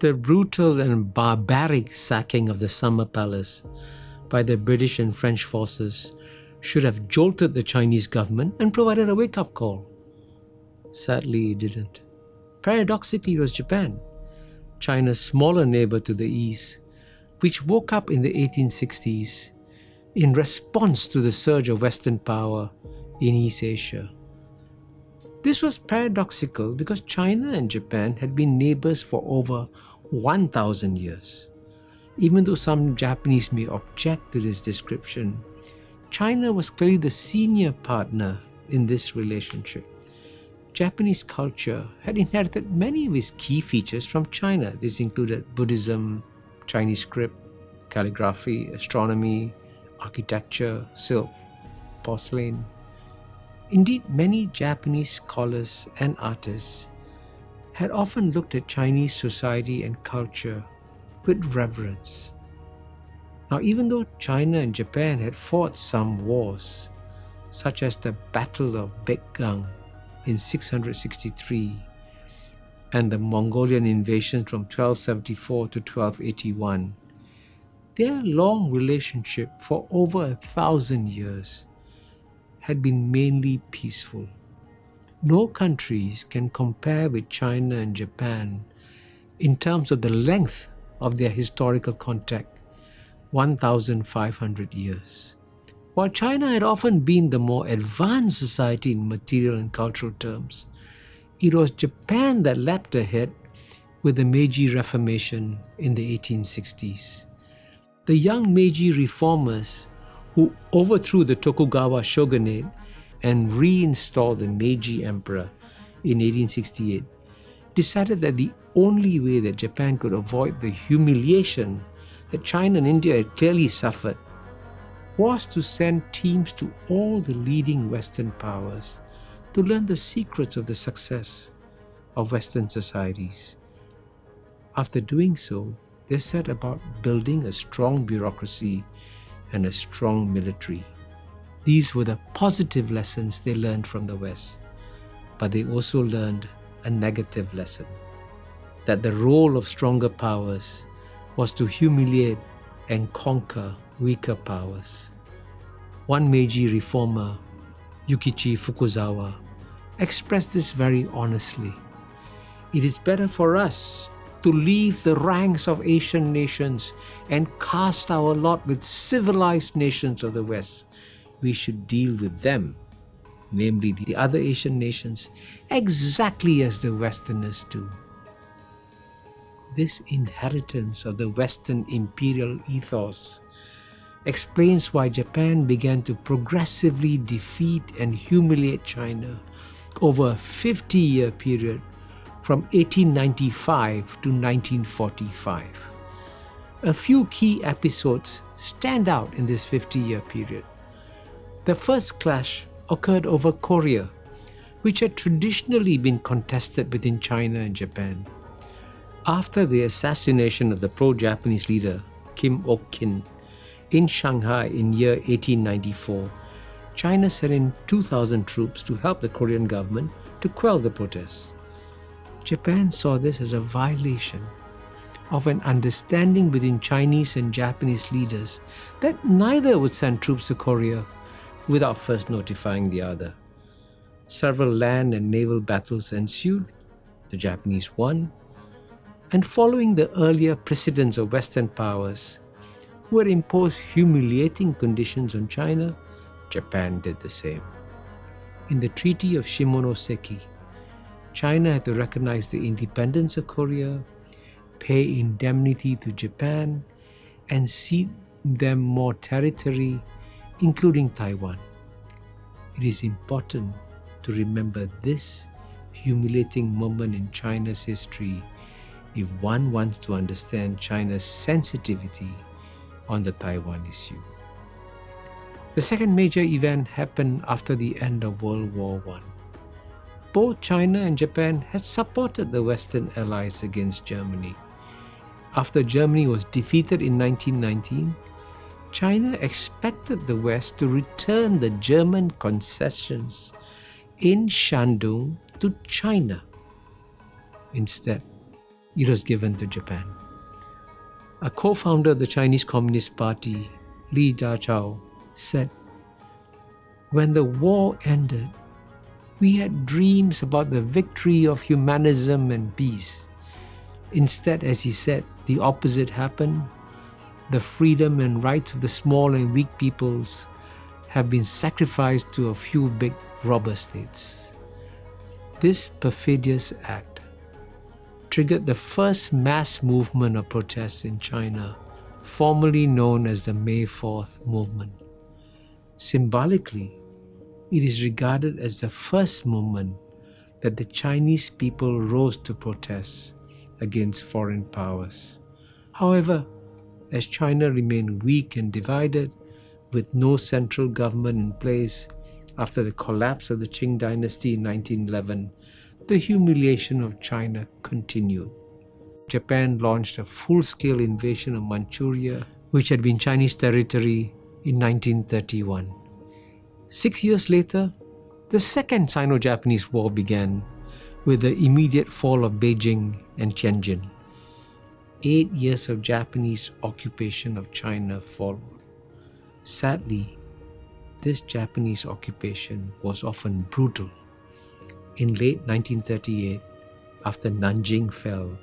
The brutal and barbaric sacking of the Summer Palace by the British and French forces should have jolted the Chinese government and provided a wake-up call. Sadly, it didn't. Paradoxically, it was Japan, China's smaller neighbor to the east, which woke up in the 1860s in response to the surge of Western power in East Asia. This was paradoxical because China and Japan had been neighbors for over 1,000 years. Even though some Japanese may object to this description, China was clearly the senior partner in this relationship. Japanese culture had inherited many of its key features from China. This included Buddhism, Chinese script, calligraphy, astronomy, architecture, silk, porcelain. Indeed, many Japanese scholars and artists had often looked at Chinese society and culture with reverence. Now, even though China and Japan had fought some wars, such as the Battle of Baekgang in 663 and the Mongolian invasion from 1274 to 1281, their long relationship for over 1,000 years had been mainly peaceful. No countries can compare with China and Japan in terms of the length of their historical contact, 1,500 years. While China had often been the more advanced society in material and cultural terms, it was Japan that leapt ahead with the Meiji Reformation in the 1860s. The young Meiji reformers who overthrew the Tokugawa shogunate and reinstalled the Meiji Emperor in 1868 decided that the only way that Japan could avoid the humiliation that China and India had clearly suffered was to send teams to all the leading Western powers to learn the secrets of the success of Western societies. After doing so, they set about building a strong bureaucracy and a strong military. These were the positive lessons they learned from the West, but they also learned a negative lesson, that the role of stronger powers was to humiliate and conquer weaker powers. One Meiji reformer, Yukichi Fukuzawa, expressed this very honestly. It is better for us to leave the ranks of Asian nations and cast our lot with civilized nations of the West. We should deal with them, namely the other Asian nations, exactly as the Westerners do. This inheritance of the Western imperial ethos explains why Japan began to progressively defeat and humiliate China over a 50-year period from 1895 to 1945. A few key episodes stand out in this 50-year period. The first clash occurred over Korea, which had traditionally been contested between China and Japan. After the assassination of the pro-Japanese leader Kim Ok-kin in Shanghai in year 1894, China sent in 2,000 troops to help the Korean government to quell the protests. Japan saw this as a violation of an understanding between Chinese and Japanese leaders that neither would send troops to Korea without first notifying the other. Several land and naval battles ensued. The Japanese won. And following the earlier precedents of Western powers who had imposed humiliating conditions on China, Japan did the same. In the Treaty of Shimonoseki, China had to recognize the independence of Korea, pay indemnity to Japan, and cede them more territory, including Taiwan. It is important to remember this humiliating moment in China's history if one wants to understand China's sensitivity on the Taiwan issue. The second major event happened after the end of World War I. Both China and Japan had supported the Western allies against Germany. After Germany was defeated in 1919, China expected the West to return the German concessions in Shandong to China. Instead, it was given to Japan. A co-founder of the Chinese Communist Party, Li Jiachao, said, "When the war ended, we had dreams about the victory of humanism and peace. Instead, as he said, the opposite happened. The freedom and rights of the small and weak peoples have been sacrificed to a few big robber states." This perfidious act triggered the first mass movement of protests in China, formerly known as the May 4th movement. Symbolically, it is regarded as the first movement that the Chinese people rose to protest against foreign powers. However, as China remained weak and divided, with no central government in place after the collapse of the Qing dynasty in 1911, the humiliation of China continued. Japan launched a full-scale invasion of Manchuria, which had been Chinese territory, in 1931. 6 years later, the Second Sino-Japanese War began, with the immediate fall of Beijing and Tianjin. 8 years of Japanese occupation of China followed. Sadly, this Japanese occupation was often brutal. In late 1938, after Nanjing fell,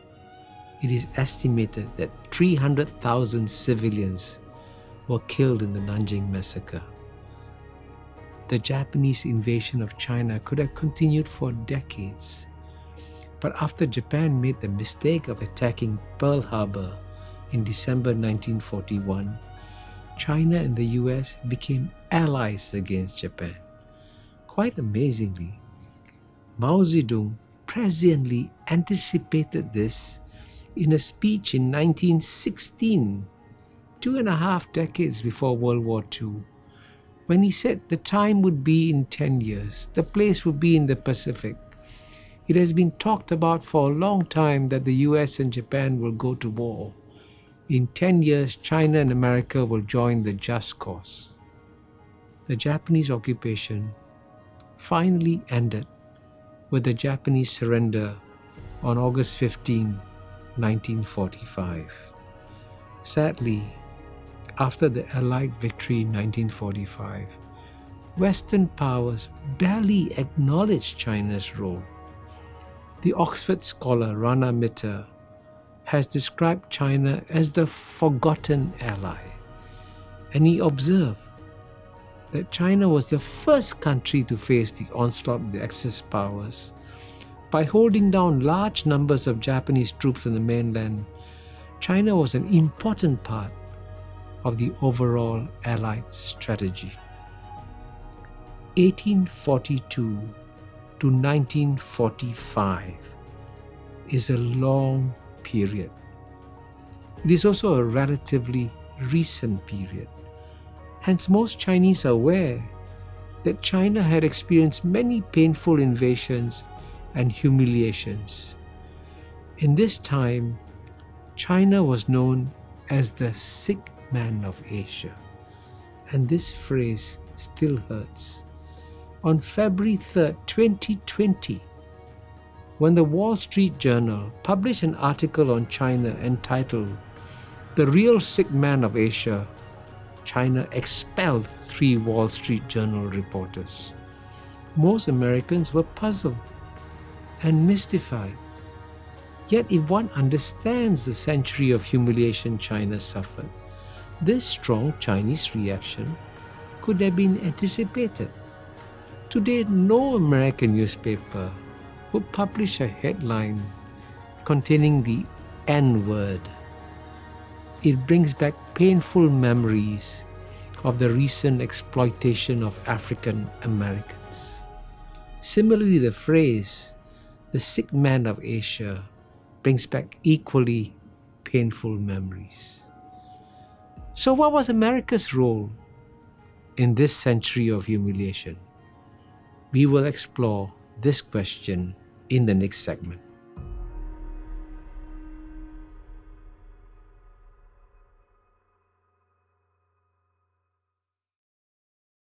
it is estimated that 300,000 civilians were killed in the Nanjing massacre. The Japanese invasion of China could have continued for decades. But after Japan made the mistake of attacking Pearl Harbor in December 1941, China and the US became allies against Japan. Quite amazingly, Mao Zedong presciently anticipated this in a speech in 1916, 2.5 decades before World War II, when he said the time would be in 10 years, the place would be in the Pacific. It has been talked about for a long time that the US and Japan will go to war. In 10 years, China and America will join the just cause. The Japanese occupation finally ended with the Japanese surrender on August 15, 1945. Sadly, after the Allied victory in 1945, Western powers barely acknowledged China's role. The Oxford scholar Rana Mitter has described China as the forgotten ally, and he observed that China was the first country to face the onslaught of the Axis powers. By holding down large numbers of Japanese troops on the mainland, China was an important part of the overall Allied strategy. 1842 to 1945 is a long period. It is also a relatively recent period. Hence, most Chinese are aware that China had experienced many painful invasions and humiliations. In this time, China was known as the sick man of Asia, and this phrase still hurts. On February 3rd, 2020, when the Wall Street Journal published an article on China entitled "The Real Sick Man of Asia," China expelled 3 Wall Street Journal reporters. Most Americans were puzzled and mystified. Yet if one understands the century of humiliation China suffered, this strong Chinese reaction could have been anticipated. Today, no American newspaper would publish a headline containing the N-word. It brings back painful memories of the recent exploitation of African Americans. Similarly, the phrase, "the sick man of Asia," brings back equally painful memories. So what was America's role in this century of humiliation? We will explore this question in the next segment.